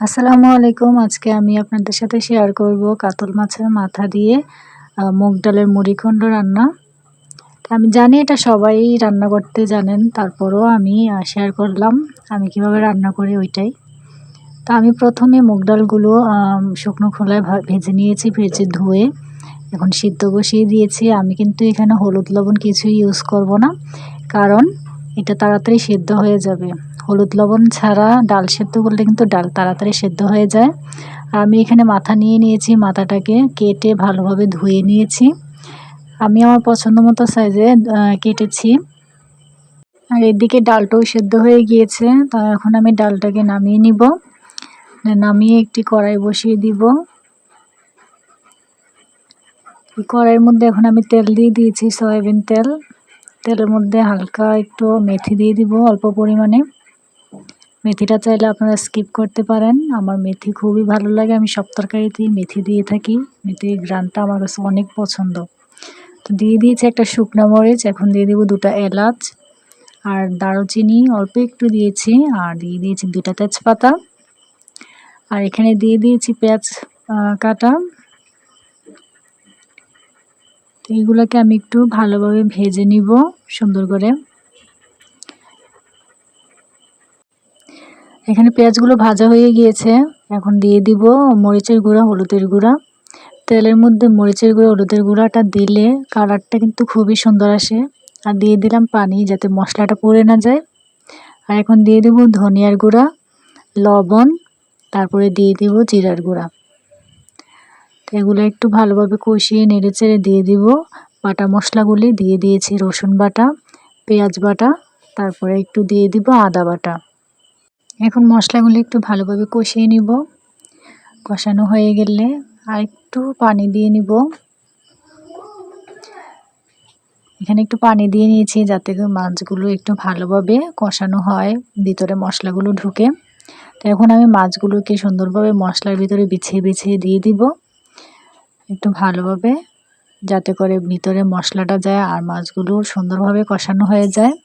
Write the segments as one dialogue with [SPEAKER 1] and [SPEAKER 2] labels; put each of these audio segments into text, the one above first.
[SPEAKER 1] আসসালামু আলাইকুম। আজকে আমি আপনাদের সাথে শেয়ার করব কাতল মাছের মাথা দিয়ে মুগ ডালের মুড়িঘণ্ট রান্না। আমি জানি এটা সবাই রান্না করতে জানেন, তারপরেও আমি শেয়ার করলাম আমি কিভাবে রান্না করি ওইটাই। তো আমি প্রথমে মুগ ডালগুলো শুকনো খোলায় ভেজে নিয়েছি, ভেজে ধুয়ে এখন সিদ্ধ বসিয়ে দিয়েছি। আমি কিন্তু এখানে হলুদ লবণ কিছুই ইউজ করব না, কারণ এটা তাড়াতাড়ি সিদ্ধ হয়ে যাবে। হলুদ লবণ ছাড়া ডাল সেদ্ধ করলে কিন্তু ডাল তাড়াতাড়ি সেদ্ধ হয়ে যায়। আর আমি এখানে মাথা নিয়ে নিয়েছি, মাথাটাকে কেটে ভালোভাবে ধুয়ে নিয়েছি। আমি আমার পছন্দ মতো সাইজে কেটেছি। আর এদিকে ডালটাও সেদ্ধ হয়ে গিয়েছে। তো এখন আমি ডালটাকে নামিয়ে নিব। নামিয়ে একটি কড়াই বসিয়ে দিব। কড়াইয়ের মধ্যে এখন আমি তেল দিয়ে দিয়েছি, সয়াবিন তেল। তেলের মধ্যে হালকা একটু মেথি দিয়ে দিব, অল্প পরিমাণে। মেথিটা চাইলে আপনারা স্কিপ করতে পারেন। আমার মেথি খুবই ভালো লাগে, আমি সব তরকারিতেই মেথি দিয়ে থাকি। মেথির ঘ্রাণটা আমার কাছে অনেক পছন্দ। তো দিয়ে দিয়েছি একটা শুকনো মরিচ, এখন দিয়ে দিব 2টা এলাচ আর দারুচিনি অল্প একটু দিয়েছি, আর দিয়ে দিয়েছি 2টা তেজপাতা। আর এখানে দিয়ে দিয়েছি পেঁয়াজ কাটা। তো এইগুলোকে আমি একটু ভালোভাবে ভেজে নিব সুন্দর করে। এখানে পেঁয়াজগুলো ভাজা হয়ে গিয়েছে, এখন দিয়ে দিব মরিচের গুঁড়া, হলুদের গুঁড়া। তেলের মধ্যে মরিচের গুঁড়া, হলুদের গুঁড়াটা দিলে কালারটা কিন্তু খুবই সুন্দর আসে। আর দিয়ে দিলাম পানি, যাতে মশলাটা পুড়ে না যায়। আর এখন দিয়ে দেব ধনিয়ার গুঁড়া, লবণ, তারপরে দিয়ে দিব জিরার গুঁড়া। তো এগুলো একটু ভালোভাবে কষিয়ে নেড়েচেড়ে দিয়ে দিব বাটা মশলাগুলি। দিয়ে দিয়েছি রসুন বাটা, পেঁয়াজ বাটা, তারপরে একটু দিয়ে দিব আদা বাটা। এখন মশলাগুলি একটু ভালোভাবে কষিয়ে নিব। কষানো হয়ে গেলে আর একটু পানি দিয়ে নিব। এখানে একটু পানি দিয়ে নিয়েছি, যাতে মাছগুলো একটু ভালোভাবে কষানো হয়, ভিতরে মশলাগুলো ঢুকে। তো এখন আমি মাছগুলোকে সুন্দরভাবে মশলার ভিতরে বিছিয়ে বিছিয়ে দিয়ে দিব একটু ভালোভাবে, যাতে করে ভিতরে মশলাটা যায় আর মাছগুলো সুন্দরভাবে কষানো হয়ে যায়।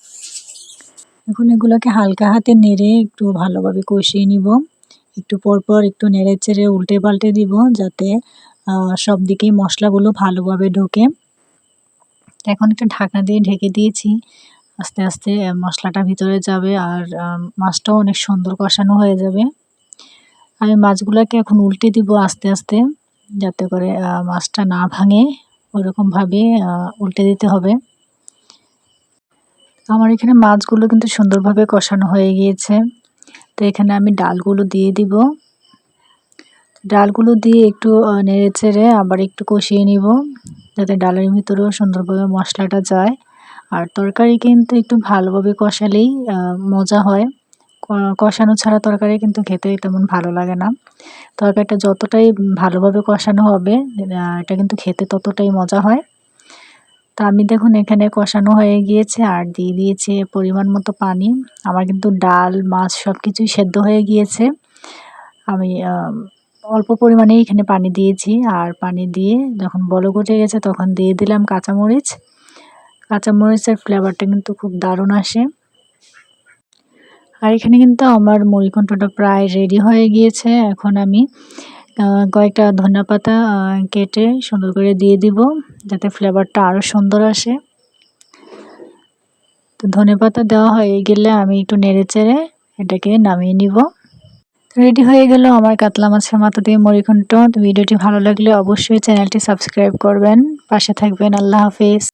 [SPEAKER 1] এখন এগুলোকে হালকা হাতে নেড়ে একটু ভালোভাবে কষিয়ে নিব। একটু পরপর একটু নেড়ে চেড়ে উল্টে পাল্টে দিব, যাতে সব দিকেই মশলাগুলো ভালোভাবে ঢোকে। এখন একটু ঢাকনা দিয়ে ঢেকে দিয়েছি, আস্তে আস্তে মশলাটা ভিতরে যাবে আর মাছটাও অনেক সুন্দর কষানো হয়ে যাবে। আমি মাছগুলোকে এখন উল্টে দিব আস্তে আস্তে, যাতে করে মাছটা না ভাঙে, ওইরকমভাবে উল্টে দিতে হবে। আমার এখানে মাছগুলো কিন্তু সুন্দরভাবে কষানো হয়ে গিয়েছে। তো এখানে আমি ডালগুলো দিয়ে দিব। ডালগুলো দিয়ে একটু নেড়ে চেড়ে আবার একটু কষিয়ে নিব, যাতে ডালের ভিতরেও সুন্দরভাবে মশলাটা যায়। আর তরকারি কিন্তু একটু ভালোভাবে কষালেই মজা হয়। কষানো ছাড়া তরকারি কিন্তু খেতে তেমন ভালো লাগে না। তরকারিটা যতটাই ভালোভাবে কষানো হবে, এটা কিন্তু খেতে ততটাই মজা হয়। তো আমি দেখুন এখানে কষানো হয়ে গিয়েছে আর দিয়ে দিয়েছি পরিমাণ মতো পানি। আমার কিন্তু ডাল, মাছ সব কিছুই সেদ্ধ হয়ে গিয়েছে। আমি অল্প পরিমাণেই এখানে পানি দিয়েছি। আর পানি দিয়ে যখন বলক উঠে গেছে, তখন দিয়ে দিলাম কাঁচামরিচ। কাঁচামরিচের ফ্লেভারটা কিন্তু খুব দারুণ আসে। আর এখানে কিন্তু আমার মুড়িঘণ্টটা প্রায় রেডি হয়ে গিয়েছে। এখন আমি কয়েকটা ধনেপাতা কেটে সুন্দর করে দিয়ে দিব, যাতে ফ্লেভারটা আরও সুন্দর আসে। তো ধনেপাতা দেওয়া হয়ে গেলে আমি একটু নেড়ে চেড়ে এটাকে নামিয়ে নিব। রেডি হয়ে গেল আমার কাতলা মাছের মাথা দিয়ে মুড়িঘণ্ট। তো ভিডিওটি ভালো লাগলে অবশ্যই চ্যানেলটি সাবস্ক্রাইব করবেন, পাশে থাকবেন। আল্লাহ হাফেজ।